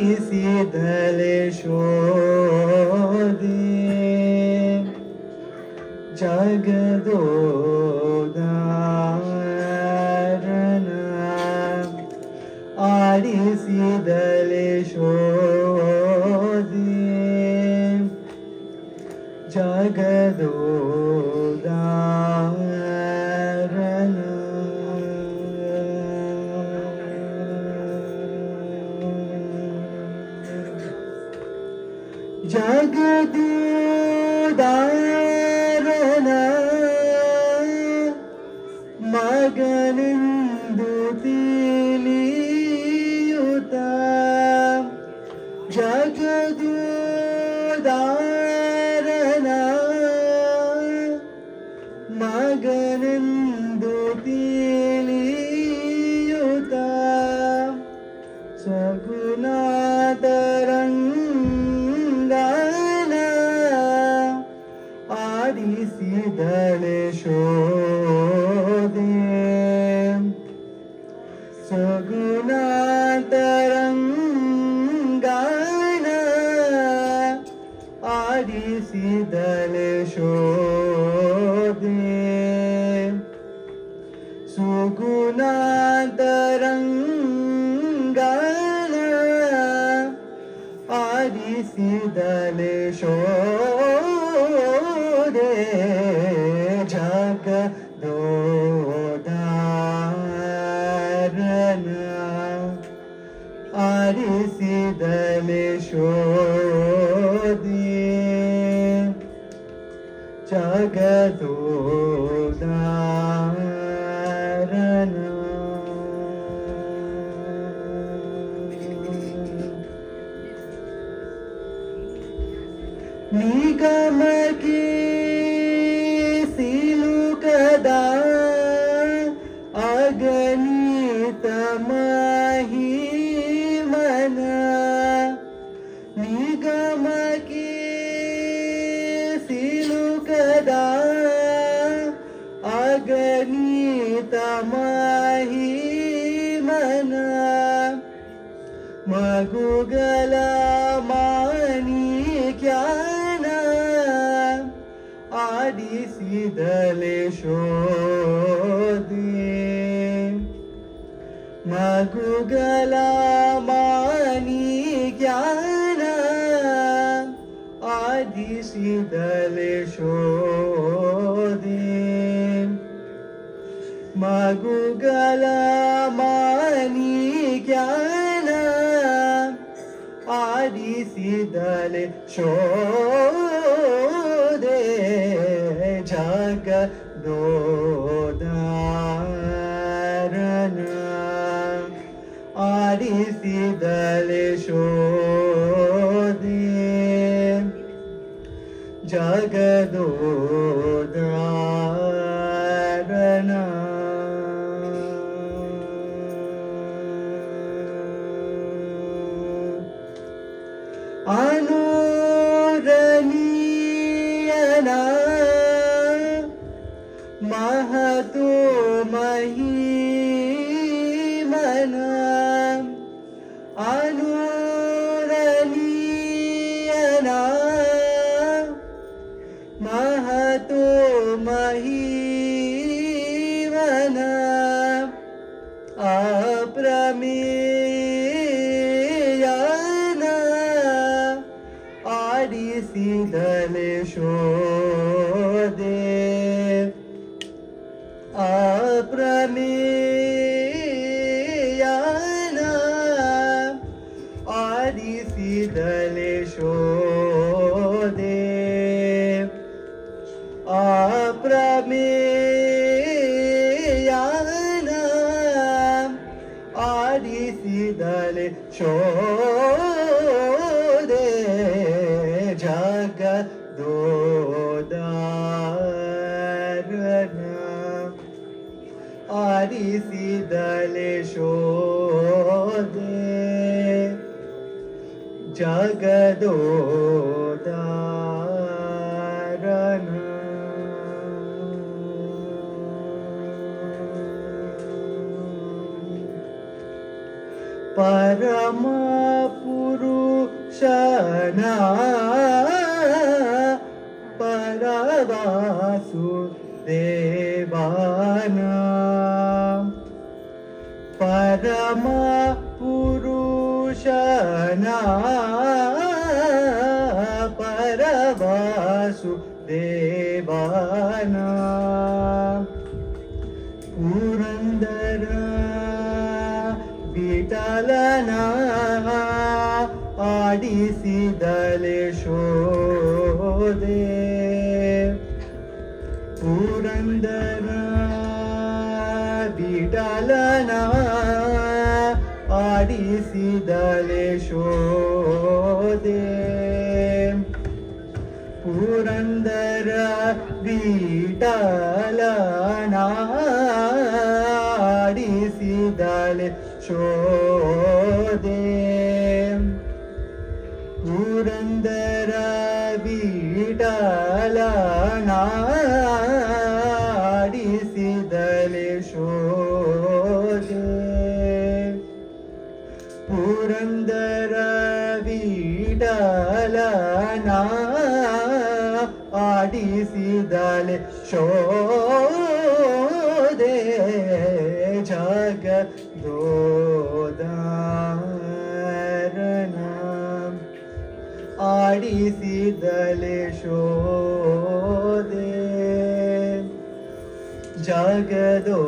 ಆಡಿಸಿದಲೆ ಶೋಧೆ ಜಗದೋದಾರನ ಆಡಿಸಿದಲೆ ಶೋಧೆ ಜಗದೋದಾರನ ಜಗದೋದಾರನ ಮಗನೆಂದು ತಿಳಿಯುತ್ತ ಜಗದೋದಾರನ ಮಗನೆಂದು ತಿಳಿಯುತ್ತ ಸಗುಣಾತರಂಗನ ಆಡಿಸಿದಳೆ ಶೋಧೆ ಸಗುಣಾತರಂಗನ ಆಡಿಸಿದಳೆ ಶೋಧೆ ಸುಗುಣಾತರಂಗನ ಆಡಿಸಿದಳೆ ಶೋಧೆ ಜಗದೋದಾರನ ಆಡಿಸಿದಳೆ ಶೋಧೆ ಜಗದೋದಾರನ ನಿಗಮಕ್ಕೆ ಸಿಲುಕದ ಅಗಣಿತ ಮಹಿಮನ ನಿಗಮಕ್ಕೆ ಸಿಲುಕದ ಅಗಣಿತ ಮಹಿಮನ ಮಗುಗಳ ಮಾಣಿಕ್ಯನ ಆಡಿಸಿದಳೆ ಶೋಧೆ ಮಗುಗಳ ಮಾಣಿಕ್ಯನ ಆಡಿಸಿದಳೆ ಶೋಧೆ ಮಗುಗಳ ಮಾಣಿಕ್ಯನ ಆಡಿಸಿದಳೆ ಶೋಧೆ ಜಗದೋದಾರನ ಆಡಿಸಿದಳೆ ಶೋಧೆ ಜಗದೋದಾರನ ಅನುರಣೀಯನ ಮಹತು ಮಹಿಮನ ಅನುರಣೀಯನ ಮಹತು ಮಹಿಮನ ಅಪ್ರಮೇಯನ ಆಡಿಸಿದಳೆ ಶೋಧೆ ಅಪ್ರಮೇಯನ ಆಡಿಸಿದಳೆ ಶೋಧೆ ಅಪ್ರಮೇಯನ ಆಡಿಸಿದಳೆ ಶೋಧೆ ಜಗದೋದಾರನ ಆಡಿಸಿದಳೆ ಶೋಧೆ ಜಗದೋದಾರನ ಪರಮ ಪುರುಷನ ಪರವಾಸುದೇವನ ಪರಮ ಪುರುಷನ ಪರವಾಸುದೇವನ ಪುರಂದರ ವಿಠಲನ ಆಡಿಸಿದಲೆ ಶೋದೆ ಪುರಂದರ ವಿಠಲನ ಆಡಿಸಿದಲೆ ಶೋದೆ ಪುರಂದರ ವಿಠಲನ ಆಡಿಸಿದಲೆ ಶೋದೆ ಪುರಂದರ ವಿಠಲನ ಆಡಿಸಿದಲೆ ಶೋದೆ ಪುರಂದರ ವಿಠಲನ ಆಡಿಸಿದಲೆ ಶೋದೆ ಜಗದೋದಾರನ ಆಡಿಸಿದಲೆ ಶೋದೆ ಜಗದೋ